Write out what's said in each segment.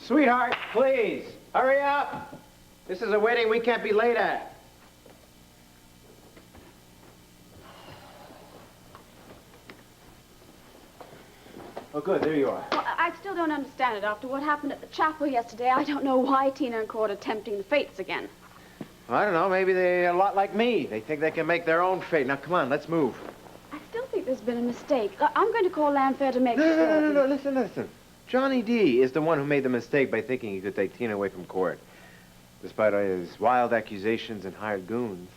Sweetheart, please, hurry up. This is a wedding we can't be late at. Oh, good, there you are. Well, I still don't understand it. After what happened at the chapel yesterday, I don't know why Tina and Cord are tempting the fates again. I don't know, maybe they're a lot like me. They think they can make their own fate. Now, come on, let's move. I still think there's been a mistake. I'm going to call Lanfair to make sure. No, listen. Johnny D is the one who made the mistake by thinking he could take Tina away from Cord. Despite all his wild accusations and hired goons,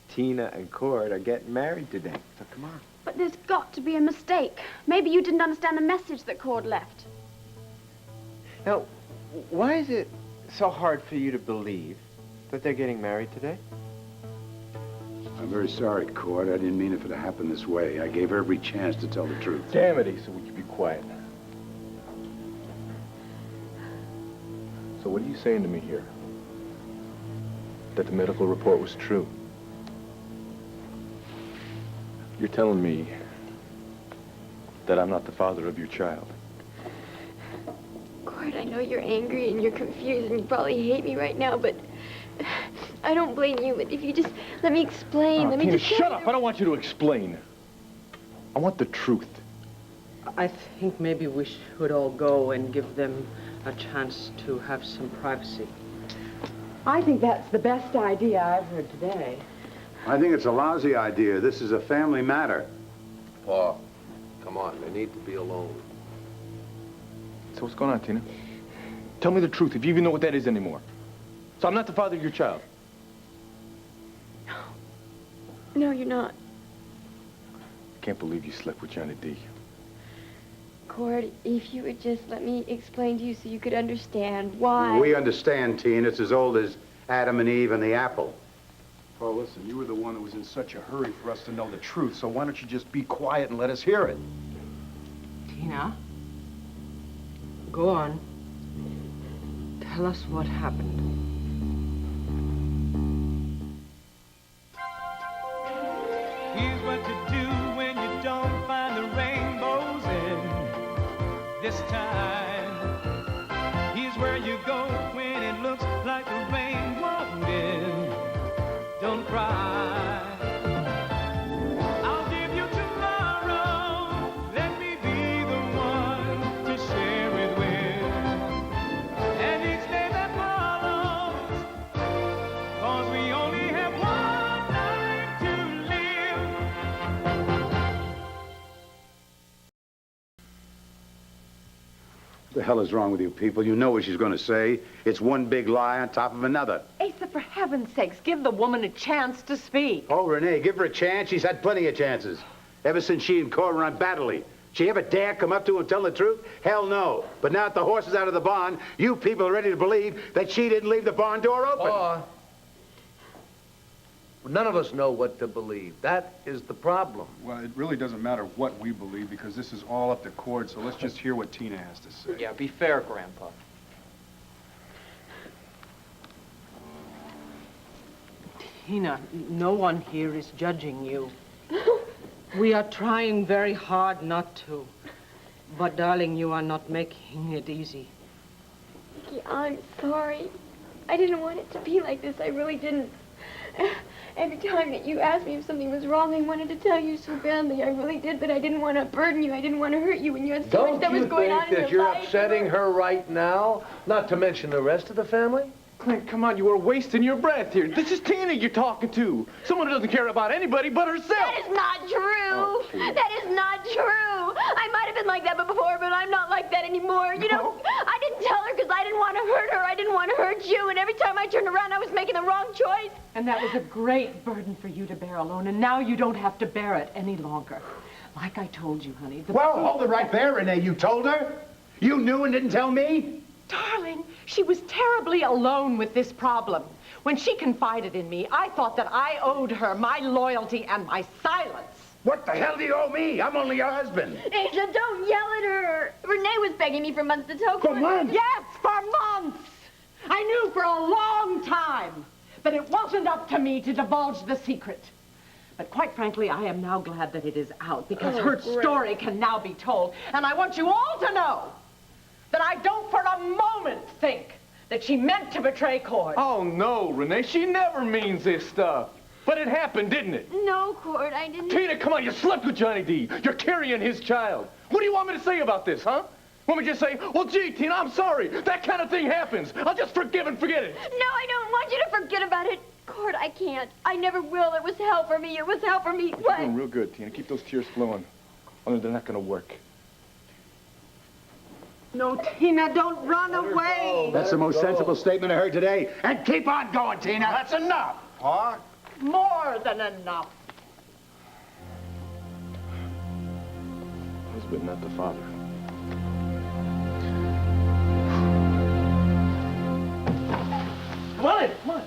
Tina and Cord are getting married today. So come on. But there's got to be a mistake. Maybe you didn't understand the message that Cord left. Now, why is it so hard for you to believe that they're getting married today? I'm very sorry, Cord. I didn't mean it for to happen this way. I gave her every chance to tell the truth. Damn it, Asa, would you be quiet? So what are you saying to me here? That the medical report was true? You're telling me that I'm not the father of your child? Cord, I know you're angry and you're confused and you probably hate me right now, but I don't blame you. But if you just let me explain, let me Tina, just... shut up! I don't want you to explain. I want the truth. I think maybe we should all go and give them a chance to have some privacy. I think that's the best idea I've heard today. I think it's a lousy idea. This is a family matter. Paul, come on. They need to be alone. So what's going on, Tina? Tell me the truth, if you even know what that is anymore. So I'm not the father of your child. No, you're not. I can't believe you slept with Johnny D. Cord, if you would just let me explain to you so you could understand why... We understand, Tina. It's as old as Adam and Eve and the apple. Paul, listen, you were the one that was in such a hurry for us to know the truth, so why don't you just be quiet and let us hear it? Tina, go on. Tell us what happened. Here's what to do when you don't find the rainbows in this time. Here's where you go when it looks like the rain won't end. Don't cry. I'll give you tomorrow. Let me be the one to share it with. And each day that follows, 'cause we only have one life to live. What the hell is wrong with you people? You know what she's going to say. It's one big lie on top of another. Asa, for heaven's sakes, give the woman a chance to speak. Oh, Renee, give her a chance. She's had plenty of chances. Ever since she and Cord were on Battley. She ever dare come up to her and tell the truth? Hell no. But now that the horse is out of the barn, you people are ready to believe that she didn't leave the barn door open. None of us know what to believe. That is the problem. Well, it really doesn't matter what we believe because this is all up to Cord, so let's just hear what Tina has to say. Yeah, be fair, Grandpa. Tina, no one here is judging you. We are trying very hard not to. But, darling, you are not making it easy. Vicky, I'm sorry. I didn't want it to be like this. I really didn't. Every time that you asked me if something was wrong, I wanted to tell you so badly. I really did, but I didn't want to burden you. I didn't want to hurt you when you had so much that was going on in your life. Don't you think that you're upsetting her right now? Not to mention the rest of the family? Clint, come on, you are wasting your breath here. This is Tina you're talking to. Someone who doesn't care about anybody but herself. That is not true. That is not true. I might have been like that before, but I'm not like that anymore. You know, I didn't tell her because I didn't want to hurt her. I didn't want to hurt you. And every time I turned around, I was making the wrong choice. And that was a great burden for you to bear alone, and now you don't have to bear it any longer. Like I told you, honey. Well, hold it right there, Renee. You told her? You knew and didn't tell me? Darling, she was terribly alone with this problem. When she confided in me, I thought that I owed her my loyalty and my silence. What the hell do you owe me? I'm only your husband. Asa, don't yell at her. Renee was begging me for months to tell For months? Yes, for months. I knew for a long time that it wasn't up to me to divulge the secret. But quite frankly, I am now glad that it is out because her story can now be told. And I want you all to know that I don't for a moment think that she meant to betray Cord. Oh, no, Renee. She never means this stuff. But it happened, didn't it? No, Cord, I didn't. Tina, come on. You slept with Johnny D. You're carrying his child. What do you want me to say about this, huh? Want me to just say, well, gee, Tina, I'm sorry. That kind of thing happens. I'll just forgive and forget it. No, I don't want you to forget about it. Cord, I can't. I never will. It was hell for me. It was hell for me. You're What? doing real good, Tina. Keep those tears flowing. Only they're not going to work. No, Tina, don't run away. That's the most sensible statement I heard today. And keep on going, Tina. That's enough, Pa. More than enough. Husband, not the father. Come on in, come on.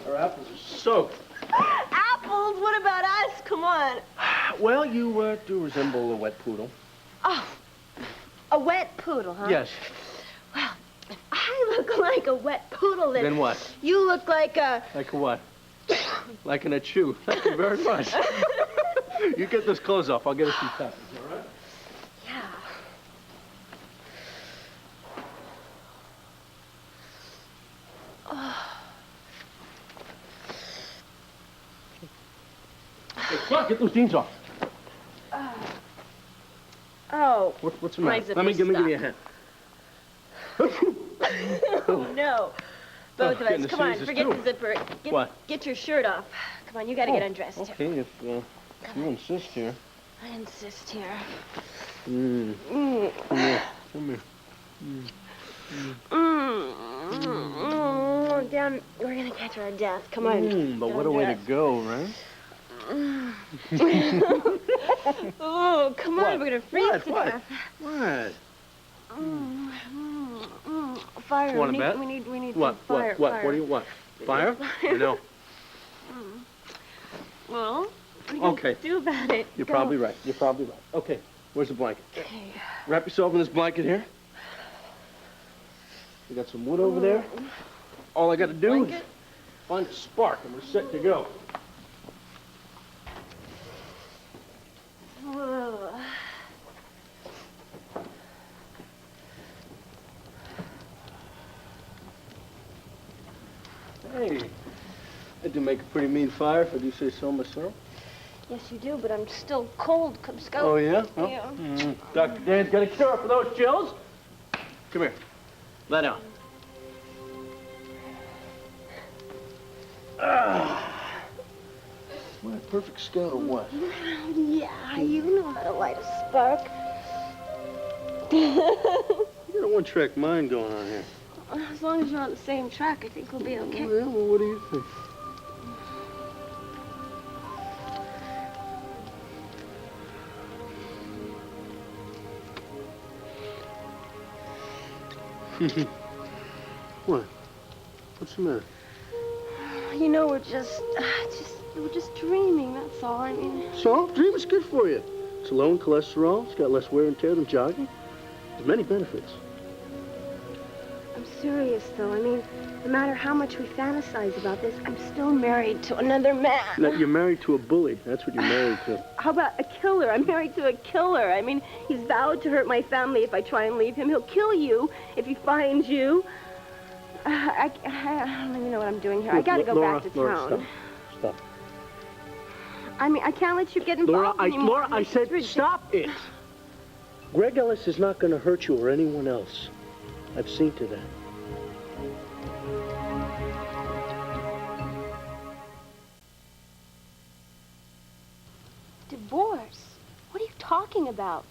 Our apples are soaked. Apples? What about us? Come on. Well, you do resemble a wet poodle. Oh, a wet poodle, huh? Yes. Well, if I look like a wet poodle, Then what? You look like a... Like a what? Like in a chew. Thank you very much. You get those clothes off. I'll get us some coffee, all right? Yeah. Hey, come on, get those jeans off. Oh. What's the My matter? zipper's Let me give you a stuck. hand. Oh, no. Both of getting us. the Come on, scissors, forget too. the zipper. What? Get your shirt off. Come on, you gotta get undressed. Okay, if you insist here. I insist here. Come here. Come here. Down. We're gonna catch our death. Come on. But what a way to go, right? Oh, come on. What? We're gonna freeze to What? death. What? Fire. You want a bet? We need What? some fire. What? Fire. What do you want? Fire? No. Well, what are you Okay. gonna do about it? You're Go. probably right. You're probably right. Okay. Where's the blanket? Okay. Wrap yourself in this blanket here. You got some wood over there. All I got to do is find a spark, and we're set to go. Whoa. Hey, I do make a pretty mean fire, if I do say so myself. Yes, you do, but I'm still cold, Cub Scout. Oh, yeah? Huh? Yeah. Dr. Dan's got a cure for those chills. Come here. Lie down. What a perfect scout or what? Yeah, you know how to light a spark. You got a one-track mind going on here. As long as you're on the same track, I think we'll be okay. Well, what do you think? What? What's the matter? You know, we're just dreaming, that's all. I mean, So, dreaming's good for you. It's low in cholesterol. It's got less wear and tear than jogging. There's many benefits. I'm serious, though. I mean, no matter how much we fantasize about this, I'm still married to another man. Now, you're married to a bully. That's what you're married to. How about a killer? I'm married to a killer. I mean, he's vowed to hurt my family if I try and leave him. He'll kill you if he finds you. I don't even know what I'm doing here. I gotta go Laura, back to Laura, town. Stop. I mean, I can't let you get Laura, involved anymore. Laura, I This is said ridiculous. stop it. Greg Ellis is not going to hurt you or anyone else. I've seen to that. Divorce? What are you talking about?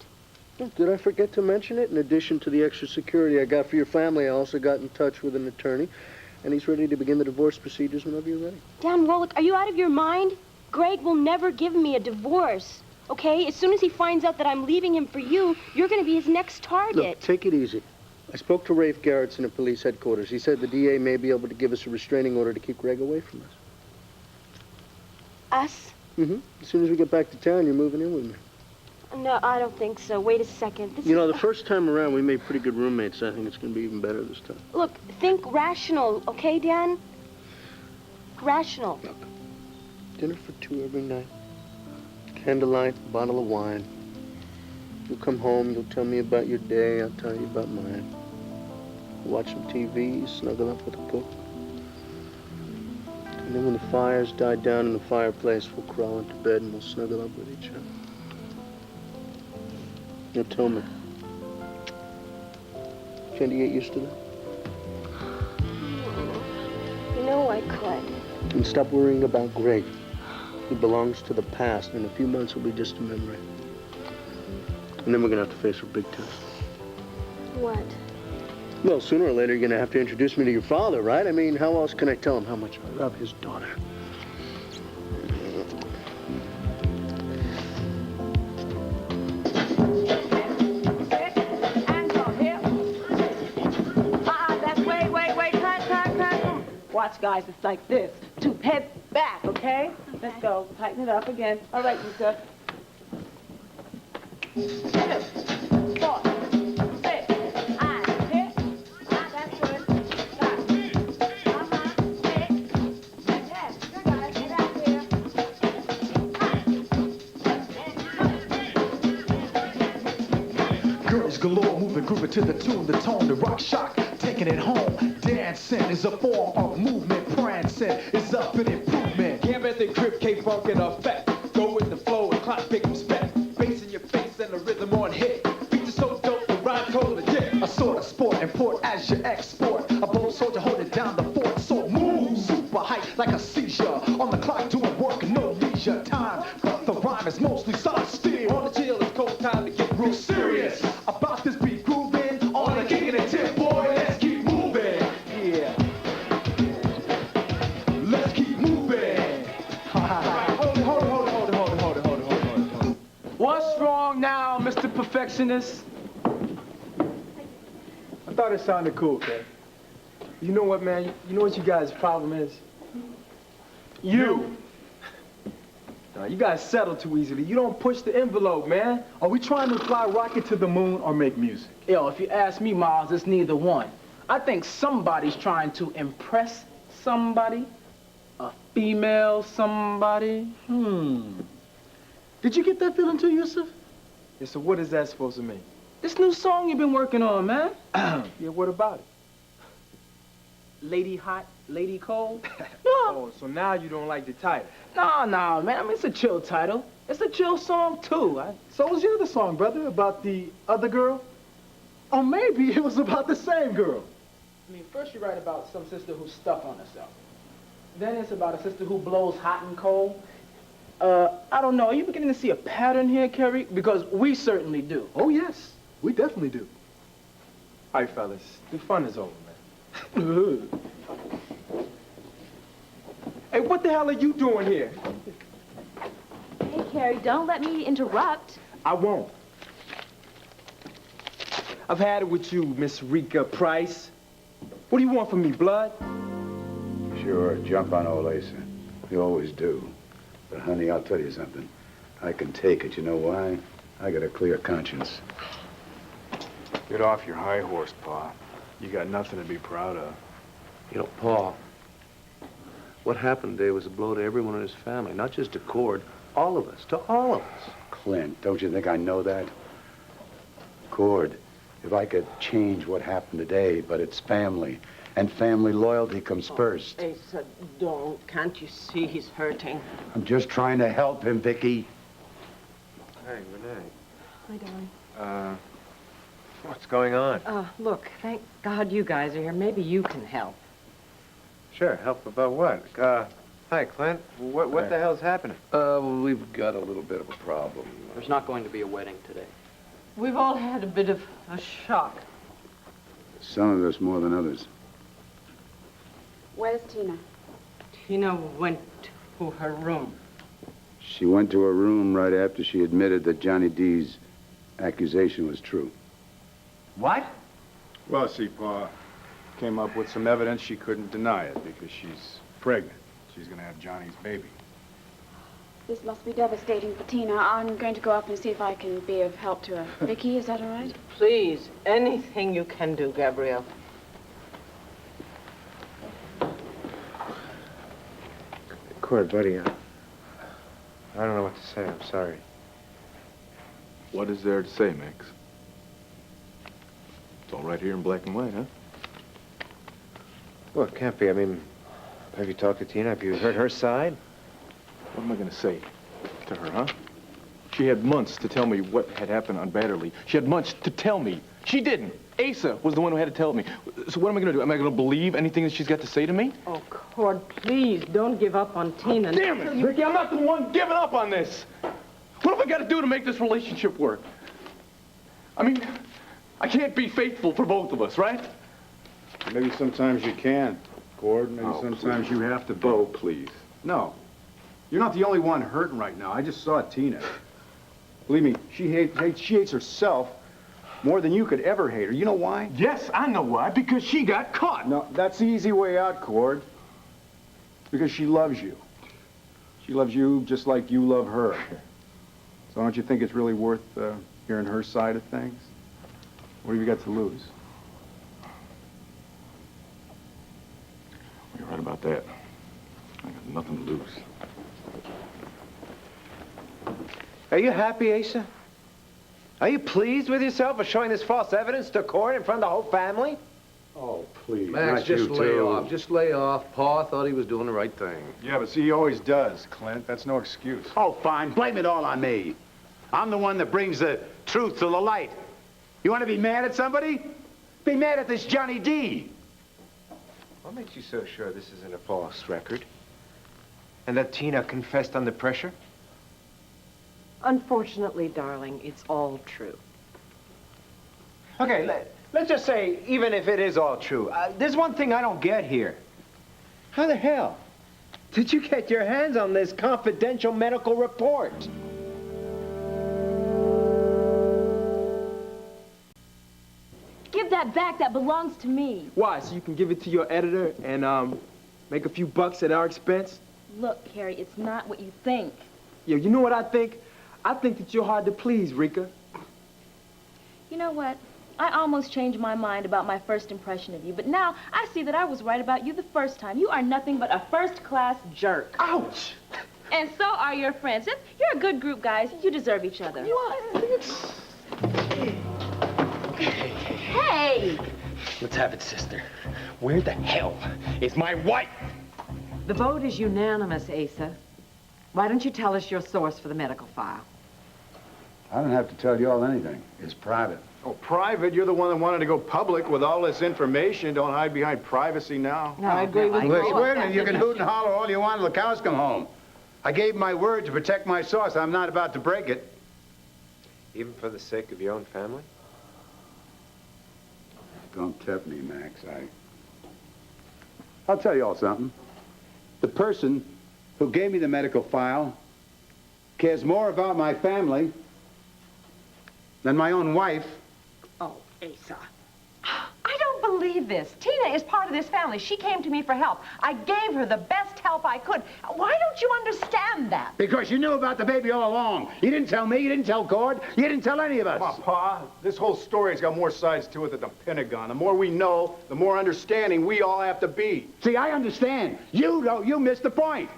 Did I forget to mention it? In addition to the extra security I got for your family, I also got in touch with an attorney, and he's ready to begin the divorce procedures whenever you're ready. Dan Rolick, are you out of your mind? Greg will never give me a divorce, okay? As soon as he finds out that I'm leaving him for you, you're going to be his next target. Look, take it easy. I spoke to Rafe Garrettson at police headquarters. He said the DA may be able to give us a restraining order to keep Greg away from us. Us? Mm-hmm. As soon as we get back to town, you're moving in with me. No, I don't think so. Wait a second. You know, the first time around, we made pretty good roommates. I think it's going to be even better this time. Look, think rational, okay, Dan? Rational. Look, dinner for two every night. Candlelight, bottle of wine. You'll come home, you'll tell me about your day, I'll tell you about mine. We'll watch some TV, snuggle up with a book. And then when the fires die down in the fireplace, we'll crawl into bed and we'll snuggle up with each other. Now tell me, can't you get used to that? You know I could. And stop worrying about Greg. He belongs to the past, and in a few months he'll be just a memory. And then we're gonna have to face our big test. What? Well, sooner or later you're gonna have to introduce me to your father, right? I mean, how else can I tell him how much I love his daughter? Watch, guys, it's like this. 2 heads back, okay? Let's go. Tighten it up again. All right, Lisa. 2, 4, 6, and hit. That's good. Stop. 6. Yes, good guys. Get out here. Girls galore, moving, grooving to the tune, the tone, the rock shock, taking it home. Dancing is a form of movement, prancing is up an improvement. Gambit and grip, K-funk in effect. Go with the flow and clock big respect. Bass in your face and the rhythm on hit. Beats are so dope, the rhyme cold legit. A sort of sport, import as you export. A bold soldier holding down the fort, so move. Super hype like a seizure. On the clock doing work, no leisure time. But the rhyme is mostly solid steel. On the chill, it's cold time to get Real serious about this beat grooving. On the king and the tip, boy, let's keep moving. Yeah. Let's keep moving. Hold it. What's wrong now, Mr. Perfectionist? I thought it sounded cool, kid. You know what, man? You know what you guys' problem is? You. Nah, you guys settle too easily. You don't push the envelope, man. Are we trying to fly a rocket to the moon or make music? Yo, if you ask me, Miles, it's neither one. I think somebody's trying to impress somebody. A female somebody. Did you get that feeling too, Yusuf? Yeah, so what is that supposed to mean? This new song you've been working on, man. Yeah, what about it? Lady Hot, Lady Cold? Oh, so now you don't like the title? No, man. I mean, it's a chill title. It's a chill song, too. So was your other song, brother, about the other girl? Or maybe it was about the same girl. I mean, first you write about some sister who's stuck on herself. Then it's about a sister who blows hot and cold. I don't know. Are you beginning to see a pattern here, Kerry? Because we certainly do. Oh, yes. We definitely do. All right, fellas. The fun is over, man. Hey, what the hell are you doing here? Hey, Carrie, don't let me interrupt. I won't. I've had it with you, Miss Rika Price. What do you want from me, blood? Sure, jump on old Asa. You always do. But, honey, I'll tell you something. I can take it. You know why? I got a clear conscience. Get off your high horse, Pa. You got nothing to be proud of. You know, Paul, what happened today was a blow to everyone in his family, not just to Cord, all of us, to all of us. Clint, don't you think I know that? Cord, if I could change what happened today, but it's family, and family loyalty comes first. Asa, don't. Can't you see he's hurting? I'm just trying to help him, Vicky. Hey, Renee. Hi, darling. What's going on? Look, thank God you guys are here. Maybe you can help. Sure, help about what? Hi, Clint. What the hell's happening? We've got a little bit of a problem. There's not going to be a wedding today. We've all had a bit of a shock. Some of us more than others. Where's Tina? Tina went to her room. She went to her room right after she admitted that Johnny D's accusation was true. What? Well, see, Pa, came up with some evidence she couldn't deny it because she's pregnant. She's gonna have Johnny's baby. This must be devastating for Tina. I'm going to go up and see if I can be of help to her. Vicky, is that all right? Please, anything you can do, Gabrielle. Cord, buddy, I don't know what to say. I'm sorry. What is there to say, Max? It's all right here in black and white, huh? Well, it can't be. I mean, have you talked to Tina? Have you heard her side? What am I going to say to her, huh? She had months to tell me what had happened on Batterley. She had months to tell me. She didn't. Asa was the one who had to tell me. So what am I going to do? Am I going to believe anything that she's got to say to me? Oh, Cord, please, don't give up on Tina. Damn it, Ricky, I'm not the one giving up on this. What have I got to do to make this relationship work? I mean, I can't be faithful for both of us, right? Maybe sometimes you can, Cord. Maybe sometimes you have to be. Oh, please. No. You're not the only one hurting right now. I just saw Tina. Believe me, she hates herself more than you could ever hate her. You know why? Yes, I know why. Because she got caught. No, that's the easy way out, Cord. Because she loves you. She loves you just like you love her. So don't you think it's really worth hearing her side of things? What have you got to lose? You're right about that. I got nothing to lose. Are you happy, Asa? Are you pleased with yourself for showing this false evidence to court in front of the whole family? Oh, please. Max, not just you lay too. off. Just lay off. Pa thought he was doing the right thing. Yeah, but see, he always does, Clint. That's no excuse. Oh, fine. Blame it all on me. I'm the one that brings the truth to the light. You want to be mad at somebody? Be mad at this Johnny D. What makes you so sure this isn't a false record? And that Tina confessed under pressure? Unfortunately, darling, it's all true. Okay, let's just say, even if it is all true, there's one thing I don't get here. How the hell did you get your hands on this confidential medical report? Give that back. That belongs to me. Why? So you can give it to your editor and make a few bucks at our expense? Look, Harry, it's not what you think. Yo, you know what I think? I think that you're hard to please, Rika. You know what? I almost changed my mind about my first impression of you, but now I see that I was right about you the first time. You are nothing but a first-class jerk. Ouch! And so are your friends. You're a good group, guys. You deserve each other. What? Hey! Let's have it, sister. Where the hell is my wife? The vote is unanimous, Asa. Why don't you tell us your source for the medical file? I don't have to tell you all anything. It's private. Oh, private? You're the one that wanted to go public with all this information. Don't hide behind privacy now. No, I agree with you. Listen, wait a minute. You can hoot and holler all you want till the cows come home. I gave my word to protect my source. I'm not about to break it. Even for the sake of your own family? Don't tempt me, Max. I'll tell you all something. The person who gave me the medical file cares more about my family than my own wife. Oh, Asa. I don't believe this. Tina is part of this family. She came to me for help. I gave her the best help I could. Why don't you understand that? Because you knew about the baby all along. You didn't tell me, you didn't tell Cord, you didn't tell any of us. Come on, Pa. This whole story's got more sides to it than the Pentagon. The more we know, the more understanding we all have to be. See, I understand. You don't. You missed the point.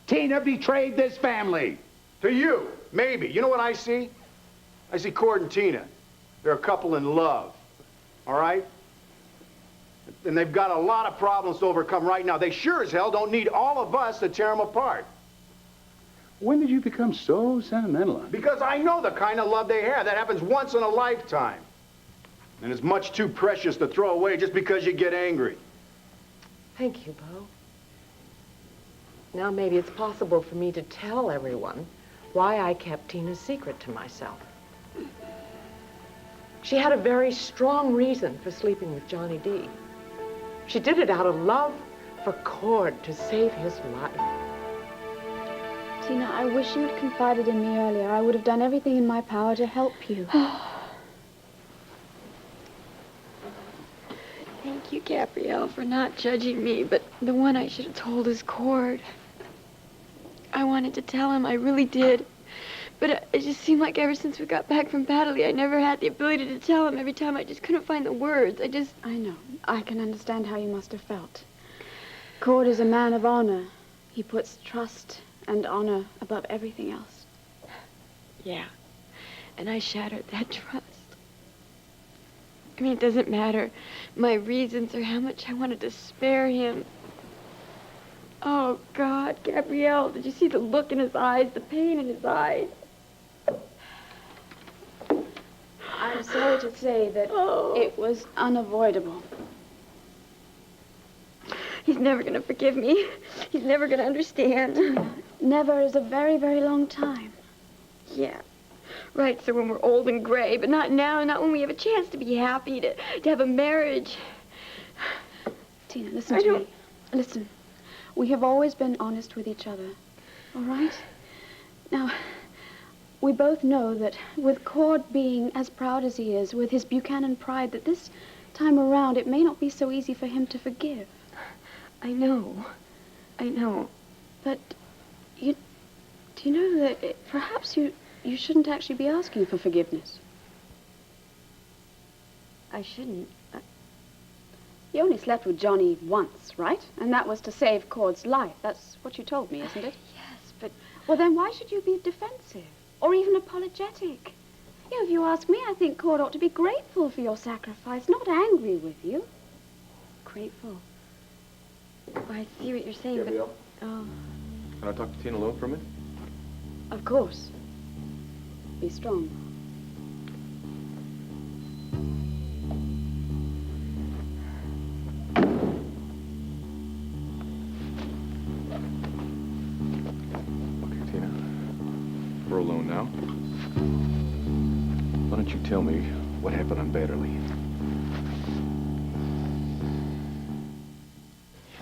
Tina betrayed this family. To you, maybe. You know what I see? I see Cord and Tina. They're a couple in love. All right? And they've got a lot of problems to overcome right now. They sure as hell don't need all of us to tear them apart. When did you become so sentimental? Because I know the kind of love they have. That happens once in a lifetime. And it's much too precious to throw away just because you get angry. Thank you, Bo. Now maybe it's possible for me to tell everyone why I kept Tina's secret to myself. She had a very strong reason for sleeping with Johnny D. She did it out of love for Cord to save his life. Tina, I wish you had confided in me earlier. I would have done everything in my power to help you. Thank you, Gabrielle, for not judging me, but the one I should have told is Cord. I wanted to tell him, I really did. But it just seemed like ever since we got back from Batterley, I never had the ability to tell him. Every time I just couldn't find the words. I know. I can understand how you must have felt. Cord is a man of honor. He puts trust and honor above everything else. Yeah. And I shattered that trust. I mean, it doesn't matter my reasons or how much I wanted to spare him. Oh, God, Gabrielle, did you see the look in his eyes, the pain in his eyes? I'm sorry to say that it was unavoidable. He's never going to forgive me. He's never going to understand. Never is a very, very long time. Yeah. Right, so when we're old and gray, but not now, not when we have a chance to be happy, to have a marriage. Tina, listen to me. Listen. We have always been honest with each other. All right? Now, we both know that with Cord being as proud as he is, with his Buchanan pride, that this time around it may not be so easy for him to forgive. I know. But do you know that perhaps you shouldn't actually be asking for forgiveness? I shouldn't. You only slept with Johnny once, right? And that was to save Cord's life. That's what you told me, isn't it? Yes, but... Well, then why should you be defensive? Or even apologetic? You know, if you ask me, I think Cord ought to be grateful for your sacrifice, not angry with you. Grateful. I see what you're saying, Gabrielle? but... Oh. Can I talk to Tina alone for a minute? Of course. Be strong. Okay, Tina. We're alone now. Why don't you tell me what happened on Batterley?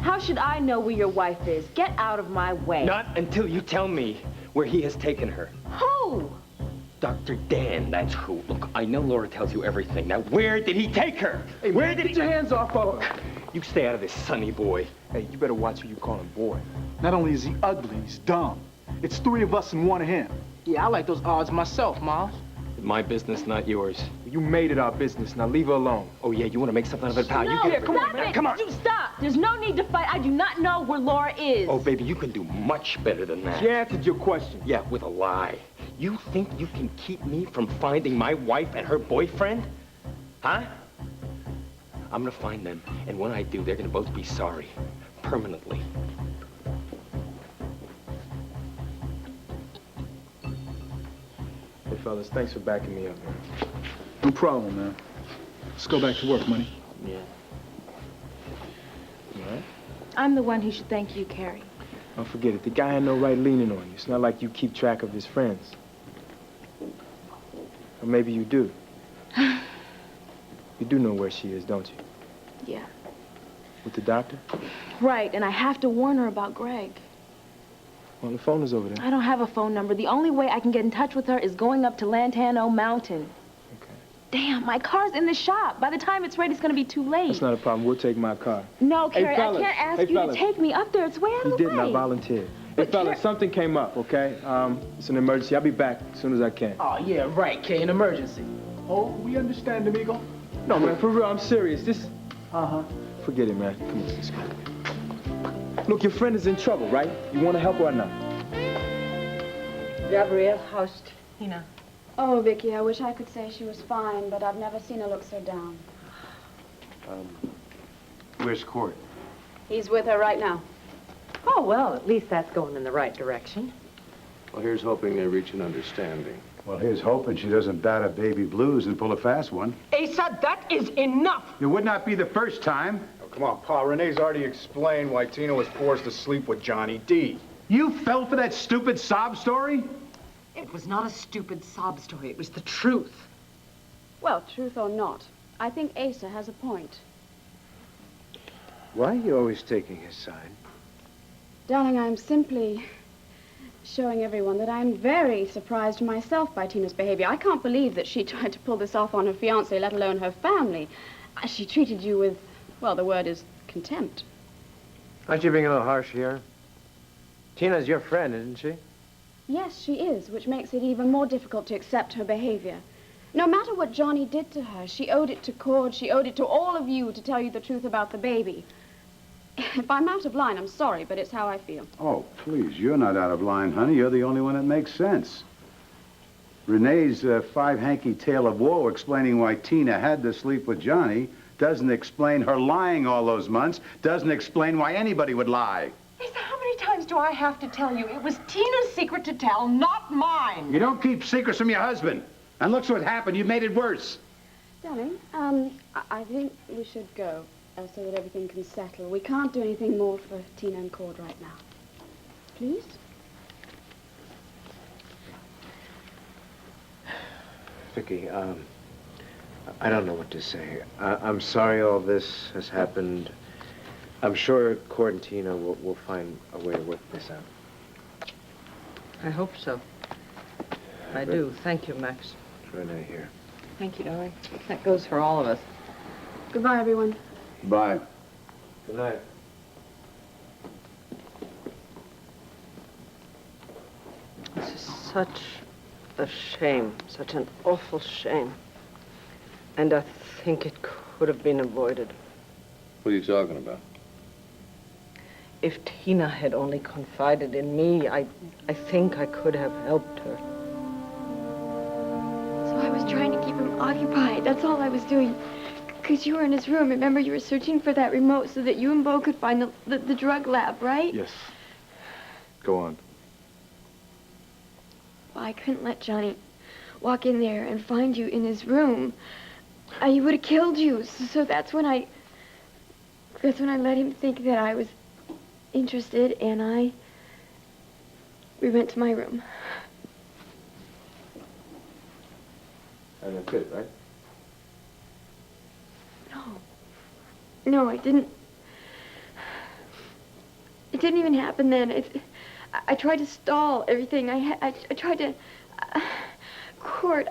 How should I know where your wife is? Get out of my way. Not until you tell me where he has taken her. Who? Dr. Dan, that's who. Look, I know Laura tells you everything. Now, where did he take her? Hey, where did your hands off of her? You stay out of this, sonny boy. Hey, you better watch who you call him boy. Not only is he ugly, he's dumb. It's three of us and one of him. Yeah, I like those odds myself, Miles. My business, not yours. You made it our business. Now leave her alone. Oh, yeah, you want to make something of it, pal? No, You get come on, man. Come on. You stop. There's no need to fight. I do not know where Laura is. Oh, baby, you can do much better than that. She answered your question. Yeah, with a lie. You think you can keep me from finding my wife and her boyfriend? Huh? I'm gonna find them, and when I do, they're gonna both be sorry. Permanently. Hey, fellas, thanks for backing me up, man. No problem, man. Let's go back to work, Money. Yeah. All right? I'm the one who should thank you, Carrie. Don't forget it. The guy had no right leaning on you. It's not like you keep track of his friends. Or maybe you do. You do know where she is, don't you? Yeah. With the doctor? Right, and I have to warn her about Greg. Well, the phone is over there. I don't have a phone number. The only way I can get in touch with her is going up to Lantano Mountain. Okay. Damn, my car's in the shop. By the time it's ready, it's gonna be too late. That's not a problem. We'll take my car. No, Carrie, Hey, fellas. I can't ask Hey, you fellas. to take me up there. It's way out of You the way. didn't. I volunteered. Hey, fellas, something came up, okay? It's an emergency. I'll be back as soon as I can. Oh, yeah, right, Kay, an emergency. Oh, we understand, amigo. No, man, for real, I'm serious. This... Uh-huh. Forget it, man. Come on, let's go. Look, your friend is in trouble, right? You want to help her or not? Gabrielle, how's Tina? Oh, Vicky, I wish I could say she was fine, but I've never seen her look so down. Where's Cord? He's with her right now. Oh, well, at least that's going in the right direction. Well, here's hoping they reach an understanding. Well, here's hoping she doesn't bat a baby blues and pull a fast one. Asa, that is enough! It would not be the first time. Oh, come on, Pa. Renee's already explained why Tina was forced to sleep with Johnny D. You fell for that stupid sob story? It was not a stupid sob story. It was the truth. Well, truth or not, I think Asa has a point. Why are you always taking his side? Darling, I'm simply showing everyone that I'm very surprised myself by Tina's behavior. I can't believe that she tried to pull this off on her fiancé, let alone her family. She treated you with, well, the word is contempt. Aren't you being a little harsh here? Tina's your friend, isn't she? Yes, she is, which makes it even more difficult to accept her behavior. No matter what Johnny did to her, she owed it to Cord, she owed it to all of you to tell you the truth about the baby. If I'm out of line, I'm sorry, but it's how I feel. Oh, please, you're not out of line, honey. You're the only one that makes sense. Renee's five-hanky tale of woe explaining why Tina had to sleep with Johnny doesn't explain her lying all those months, doesn't explain why anybody would lie. Lisa, how many times do I have to tell you? It was Tina's secret to tell, not mine. You don't keep secrets from your husband. And look what happened. You made it worse. Darling, I think we should go so that everything can settle. We can't do anything more for Tina and Cord right now. Please? Vicky, I don't know what to say. I'm sorry all this has happened. I'm sure Cord and Tina will find a way to work this out. I hope so. I do. Thank you, Max. Renee here. Thank you, darling. That goes for all of us. Goodbye, everyone. Bye. Good night. This is such a shame, such an awful shame. And I think it could have been avoided. What are you talking about? If Tina had only confided in me, I think I could have helped her. So I was trying to keep him occupied. That's all I was doing. Because you were in his room. Remember, you were searching for that remote so that you and Bo could find the drug lab, right? Yes. Go on. Well, I couldn't let Johnny walk in there and find you in his room. He would have killed you. So that's when I let him think that I was interested, and we went to my room. And that's it, right? No, I didn't. It didn't even happen then. I tried to stall everything. I tried to. Cord.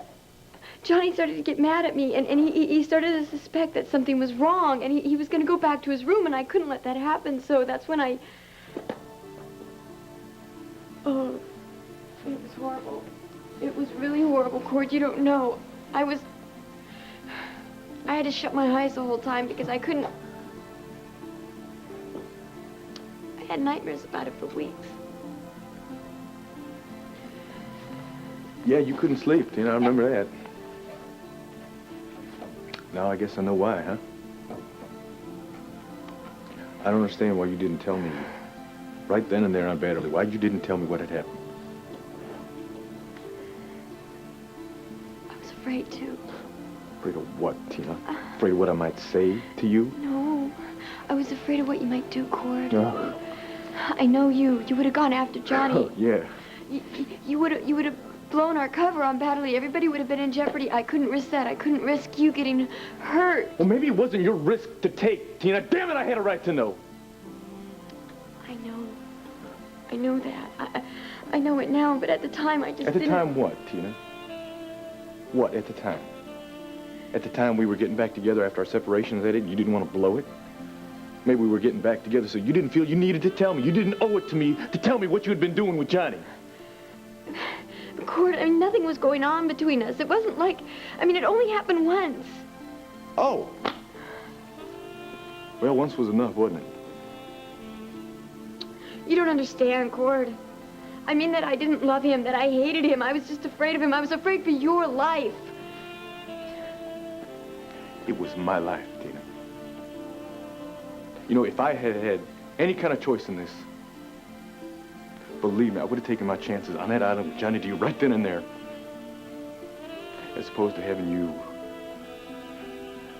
Johnny started to get mad at me, and he started to suspect that something was wrong, and he was going to go back to his room, and I couldn't let that happen, so that's when I... Oh, it was horrible. It was really horrible, Cord. You don't know. I had to shut my eyes the whole time because I couldn't... I had nightmares about it for weeks. Yeah, you couldn't sleep, Tina. I remember that. Now I guess I know why, huh? I don't understand why you didn't tell me right then and there on Batterley. Why you didn't tell me what had happened? I was afraid to. Afraid of what, Tina? Afraid of what I might say to you? No. I was afraid of what you might do, Cord. No. I know you. You would have gone after Johnny. Oh, yeah. You would have blown our cover on Batterley. Everybody would have been in jeopardy. I couldn't risk that. I couldn't risk you getting hurt. Well, maybe it wasn't your risk to take, Tina. Damn it, I had a right to know. I know. I know that. I know it now, but at the time I just At the didn't... time what, Tina? What, at the time? At the time we were getting back together after our separations, Eddie, you didn't want to blow it? Maybe we were getting back together so you didn't feel you needed to tell me. You didn't owe it to me to tell me what you had been doing with Johnny. Cord, I mean, nothing was going on between us. It wasn't like... I mean, it only happened once. Oh. Well, once was enough, wasn't it? You don't understand, Cord. I mean that I didn't love him, that I hated him. I was just afraid of him. I was afraid for your life. It was my life, Tina. You know, if I had had any kind of choice in this, believe me, I would have taken my chances on that island with Johnny D right then and there. As opposed to having you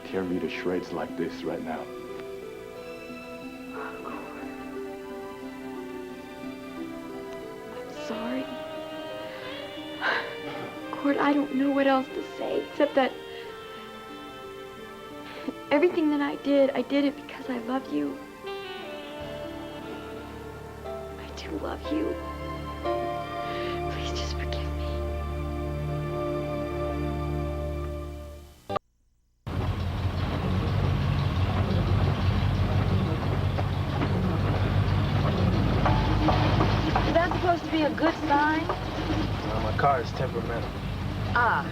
tear me to shreds like this right now. I'm sorry. Cord, I don't know what else to say except that everything that I did it because I love you. I do love you. Please just forgive me. Is that supposed to be a good sign? My car is temperamental. Ah.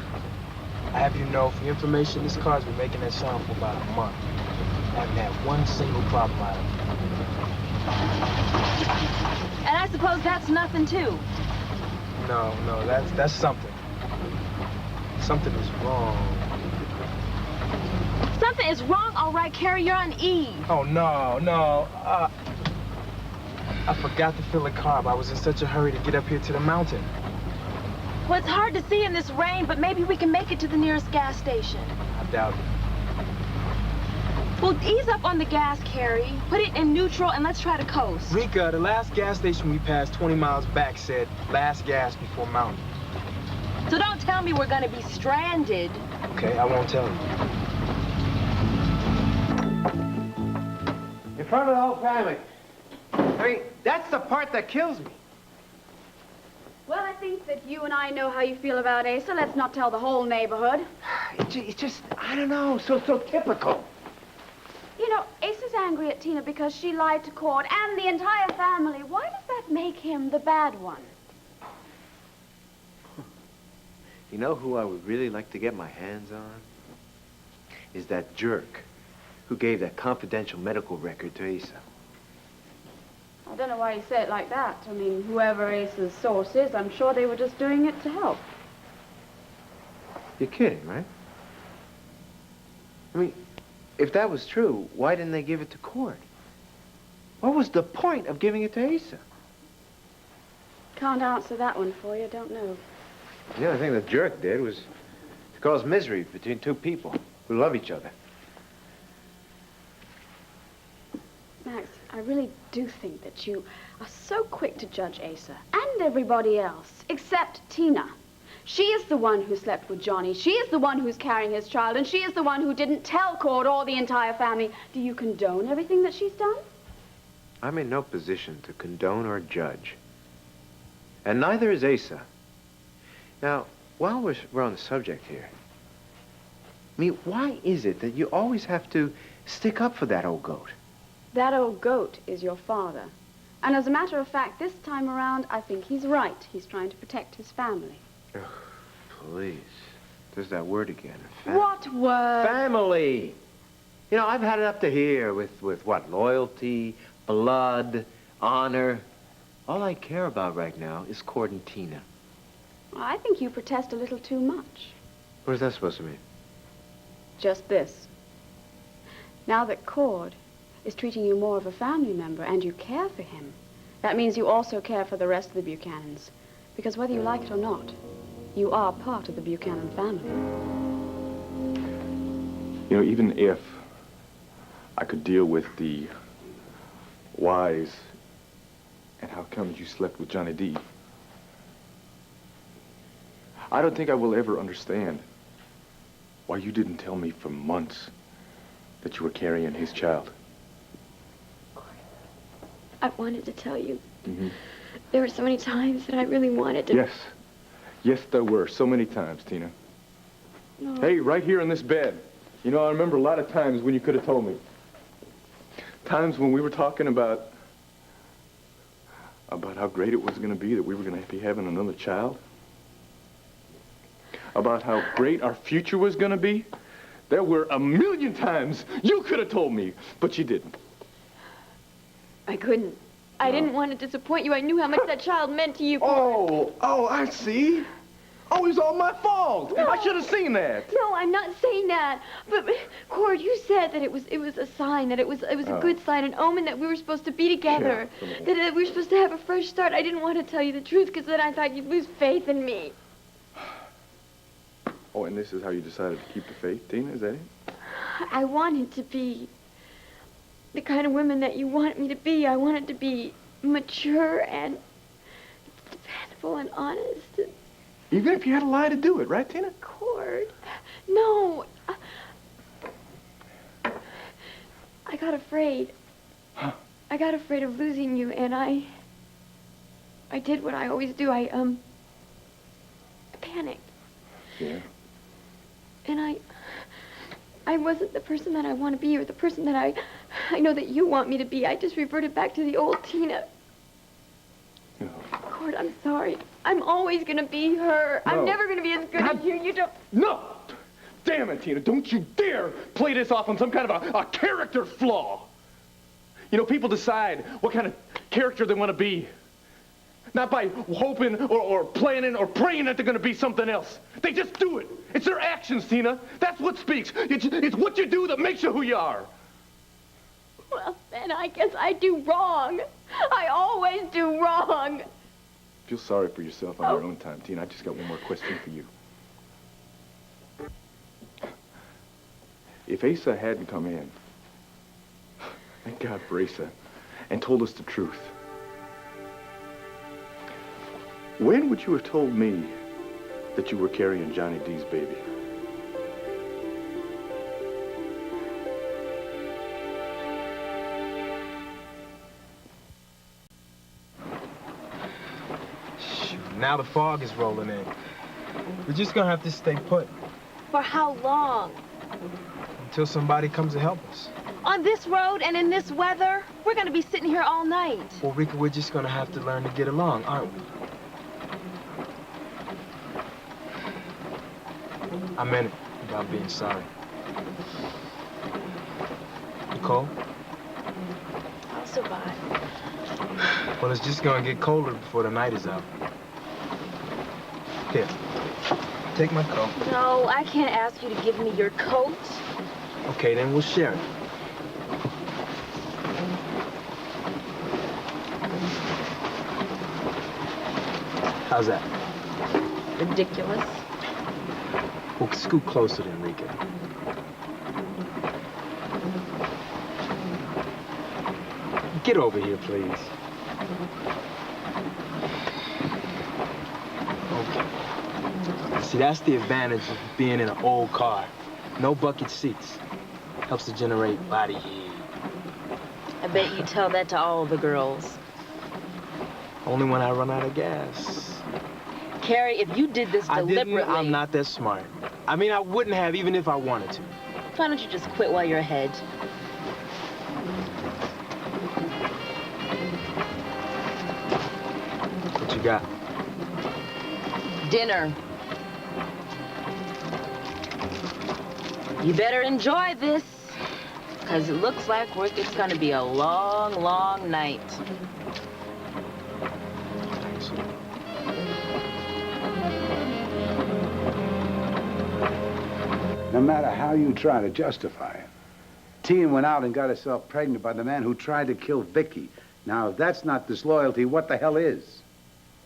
I have you know, for your information, this car's been making that sound for about a month. I haven't had one single problem out of it. And I suppose that's nothing, too. No, that's something. Something is wrong. Something is wrong, all right, Carrie. You're on E. Oh, no. I forgot to fill the car. I was in such a hurry to get up here to the mountain. Well, it's hard to see in this rain, but maybe we can make it to the nearest gas station. I doubt it. Well, ease up on the gas, Carrie. Put it in neutral and let's try to coast. Rika, the last gas station we passed 20 miles back said last gas before mountain. So don't tell me we're gonna be stranded. Okay, I won't tell you. In front of the whole family. I mean, that's the part that kills me. Well, I think that you and I know how you feel about Asa. Let's not tell the whole neighborhood. It's just, I don't know, so typical. You know, Asa's angry at Tina because she lied to Cord and the entire family. Why does that make him the bad one? You know who I would really like to get my hands on? Is that jerk who gave that confidential medical record to Asa. I don't know why you say it like that. I mean, whoever Asa's source is, I'm sure they were just doing it to help. You're kidding, right? I mean, if that was true, why didn't they give it to Cord? What was the point of giving it to Asa? Can't answer that one for you, don't know. The only thing the jerk did was to cause misery between two people who love each other. Max, I really do think that you are so quick to judge Asa and everybody else, except Tina. She is the one who slept with Johnny. She is the one who's carrying his child, and she is the one who didn't tell Cord or the entire family. Do you condone everything that she's done? I'm in no position to condone or judge. And neither is Asa. Now, while we're on the subject here, I mean, why is it that you always have to stick up for that old goat? That old goat is your father. And as a matter of fact, this time around, I think he's right. He's trying to protect his family. Ugh, please. There's that word again. What word? Family. You know, I've had it up to here with what? Loyalty, blood, honor. All I care about right now is Cord and Tina. I think you protest a little too much. What is that supposed to mean? Just this. Now that Cord is treating you more of a family member and you care for him, that means you also care for the rest of the Buchanans. Because whether you like it or not, you are part of the Buchanan family. You know, even if I could deal with the whys and how come you slept with Johnny D, I don't think I will ever understand why you didn't tell me for months that you were carrying his child. I wanted to tell you. Mm-hmm. There were so many times that I really wanted to... Yes. Yes, there were. So many times, Tina. No. Hey, right here in this bed. You know, I remember a lot of times when you could have told me. Times when we were talking about how great it was going to be that we were going to be having another child. About how great our future was going to be. There were a million times you could have told me, but you didn't. I couldn't. I didn't want to disappoint you. I knew how much that child meant to you. Oh, I see. Oh, it was all my fault. No. I should have seen that. No, I'm not saying that. But Cord, you said that it was a sign, that it was a good sign, an omen that we were supposed to be together, that we were supposed to have a fresh start. I didn't want to tell you the truth because then I thought you'd lose faith in me. Oh, and this is how you decided to keep the faith, Tina? Is that it? I wanted to be the kind of woman that you want me to be. I wanted to be mature and dependable and honest. Even if you had to lie to do it, right, Tina? Cord. No. I got afraid. Huh? I got afraid of losing you, and I did what I always do. I panicked. Yeah. And I wasn't the person that I want to be or the person that I know that you want me to be. I just reverted back to the old Tina. No. Cord, I'm sorry. I'm always going to be her. No. I'm never going to be as good as you. You don't... No! Damn it, Tina. Don't you dare play this off on some kind of a character flaw. You know, people decide what kind of character they want to be Not by hoping or planning or praying that they're gonna be something else. They just do it. It's their actions, Tina. That's what speaks. It's what you do that makes you who you are. Well, then I guess I do wrong. I always do wrong. Feel sorry for yourself on your own time, Tina. I just got one more question for you. If Asa hadn't come in, thank God for Asa, and told us the truth, when would you have told me that you were carrying Johnny D's baby? Shoot, now the fog is rolling in. We're just gonna have to stay put For how long? until somebody comes to help us. On this road and in this weather? We're gonna be sitting here all night. Well, Rika, we're just gonna have to learn to get along, aren't we? I meant it without being sorry. Nicole? I'll survive. Well, it's just gonna get colder before the night is out. Here, take my coat. No, I can't ask you to give me your coat. Okay, then we'll share it. How's that? Ridiculous. Well, scoot closer then, Rika. Get over here, please. Okay. See, that's the advantage of being in an old car. No bucket seats. Helps to generate body heat. I bet you tell that to all the girls. Only when I run out of gas. Carrie, if you did this deliberately... I'm not that smart. I mean, I wouldn't have even if I wanted to. Why don't you just quit while you're ahead? What you got? Dinner. You better enjoy this, because it looks like it's going to be a long, long night. No matter how you try to justify it, Tina went out and got herself pregnant by the man who tried to kill Vicky. Now, if that's not disloyalty, what the hell is?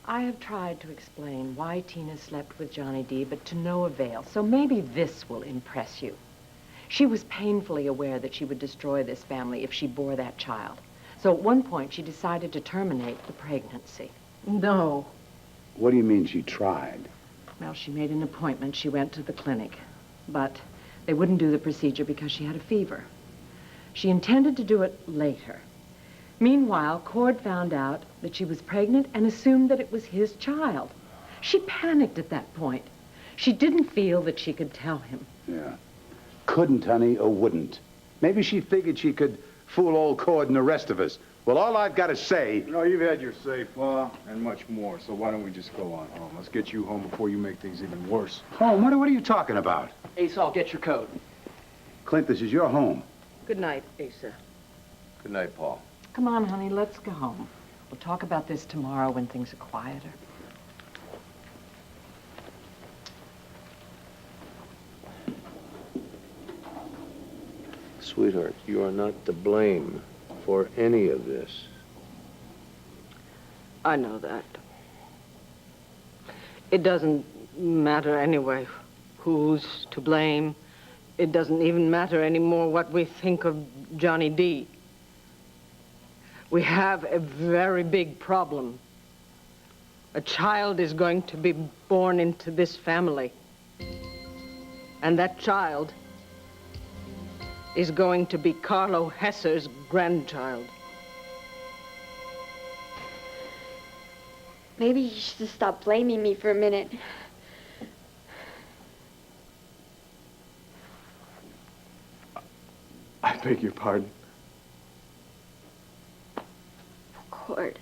I have tried to explain why Tina slept with Johnny D, but to no avail. So maybe this will impress you. She was painfully aware that she would destroy this family if she bore that child. So at one point, she decided to terminate the pregnancy. No. What do you mean she tried? Well, she made an appointment. She went to the clinic. But they wouldn't do the procedure because she had a fever. She intended to do it later. Meanwhile, Cord found out that she was pregnant and assumed that it was his child. She panicked at that point. She didn't feel that she could tell him. Yeah. Couldn't, honey, or wouldn't. Maybe she figured she could fool old Cord and the rest of us. Well, all I've got to say... You know, you've had your say, Pa, and much more, so why don't we just go on home? Let's get you home before you make things even worse. Home? What are you talking about? Ace, I'll get your coat. Clint, this is your home. Good night, Asa. Good night, Paul. Come on, honey, let's go home. We'll talk about this tomorrow when things are quieter. Sweetheart, you are not to blame for any of this. I know that. It doesn't matter anyway who's to blame. It doesn't even matter anymore what we think of Johnny D. We have a very big problem. A child is going to be born into this family. And that child is going to be Carlo Hesser's grandchild. Maybe you should just stop blaming me for a minute. I beg your pardon. Cord.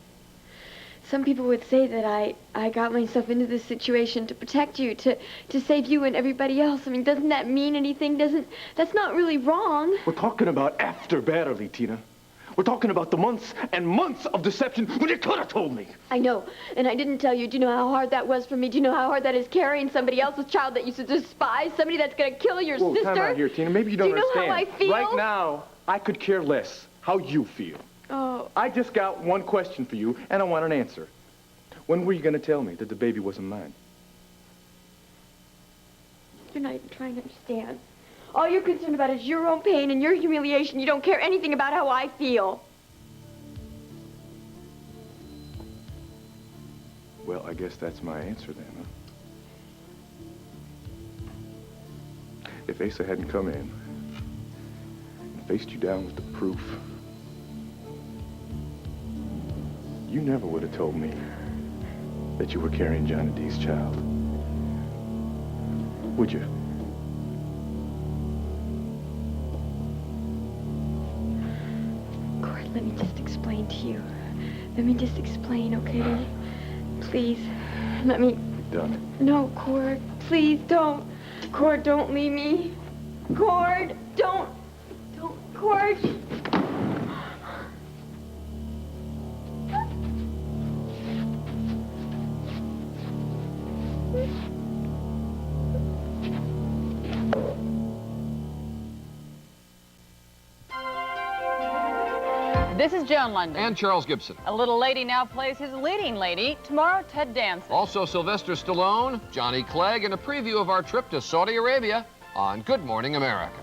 Some people would say that I got myself into this situation to protect you, to save you and everybody else. I mean, doesn't that mean anything? That's not really wrong. We're talking about after Batterley, Tina. We're talking about the months and months of deception when you could have told me. I know, and I didn't tell you. Do you know how hard that was for me? Do you know how hard that is carrying somebody else's child that you despise? Somebody that's gonna kill your Whoa, sister? time out here, Tina. Maybe you don't understand. Do you know how I feel? Right now, I could care less how you feel. Oh. I just got one question for you, and I want an answer. When were you gonna tell me that the baby wasn't mine? You're not even trying to understand. All you're concerned about is your own pain and your humiliation. You don't care anything about how I feel. Well, I guess that's my answer then, huh? If Asa hadn't come in and faced you down with the proof, you never would have told me that you were carrying Johnny D's child. Would you? Cord, let me just explain to you. Let me just explain, okay? Please, let me... Done. No, Cord, please don't. Cord, don't leave me. Cord, don't. Don't, Cord. This is Joan London. And Charles Gibson. A little lady now plays his leading lady. Tomorrow, Ted Danson. Also Sylvester Stallone, Johnny Clegg, and a preview of our trip to Saudi Arabia on Good Morning America.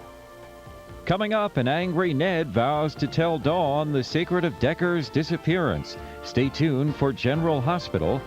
Coming up, an angry Ned vows to tell Dawn the secret of Decker's disappearance. Stay tuned for General Hospital.